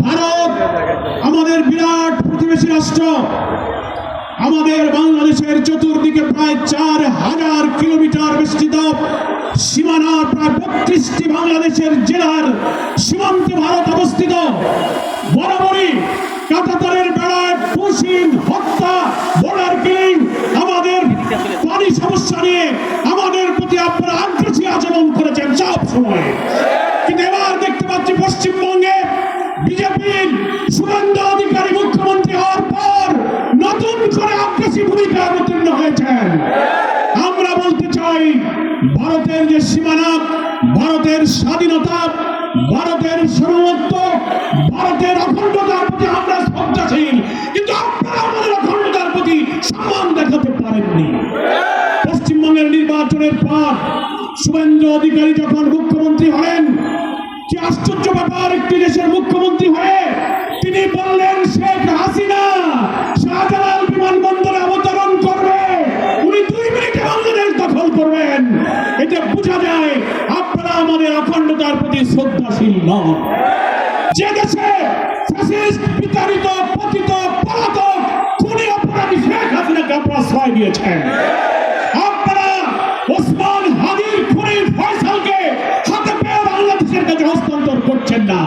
ভারত আমাদের বিরাট প্রতিবেশী রাষ্ট্র। আমাদের বাংলাদেশের চতুর্দিকে প্রায় 4000 কিলোমিটার বিস্তৃত সীমানার প্রায় 32টি বাংলাদেশের জেলার সীমান্তে ভারত অবস্থিত। বরাবরই কাঁটাতারের বেড়ায় পুশিং, হত্যা, বর্ডার কিলিং, আমাদের পানি সমস্যা নিয়ে আমাদের প্রতি আপনারা আগ্রাসী আচরণ করেছেন সব সময়। কিন্তু এবার দেখতে পাচ্ছি পশ্চিমবঙ্গে বিজেপির শুভেন্দু অধিকারী মুখ্যমন্ত্রী হওয়ার পর নতুন করে আগ্রাসী ভূমিকা অবতীর্ণ হয়েছেন। আমরা বলতে চাই, ভারতের যে সীমানা, ভারতের স্বাধীনতা, ভারতের সার্বভৌমত্ব, ভারতের অখণ্ডতার প্রতি আমরা শ্রদ্ধাশীল, কিন্তু আপনারা আমাদের অখণ্ডতার প্রতি সম্মান দেখাতে পারেননি। পশ্চিমবঙ্গের নির্বাচনের পর শুভেন্দু অধিকারী যখন মুখ্যমন্ত্রী হলেন, কি আশ্চর্য ব্যাপার, একটি দেশের মুখ্যমন্ত্রী হয়ে তিনি বললেন শেখ হাসিনা শাহজালাল বিমানবন্দরে অবতরণ করবে, উনি 2 মিনিটে বাংলাদেশ দখল করবেন। এটা বোঝা যায় আপনারা আমাদের অখণ্ডতার প্রতি শ্রদ্ধাশীল নন। যে দেশে ফ্যাসিস্ট, বিতাড়িত, পতিত, পলাতক, খুনি অপরাধী শেখ হাসিনাকে আপনারা আশ্রয় দিয়েছেন। আপনারা ওসমান হাদির খুনি ফয়সালকে হাতে পেয়ে বাংলাদেশের কাছে হস্তান্তর করছেন না।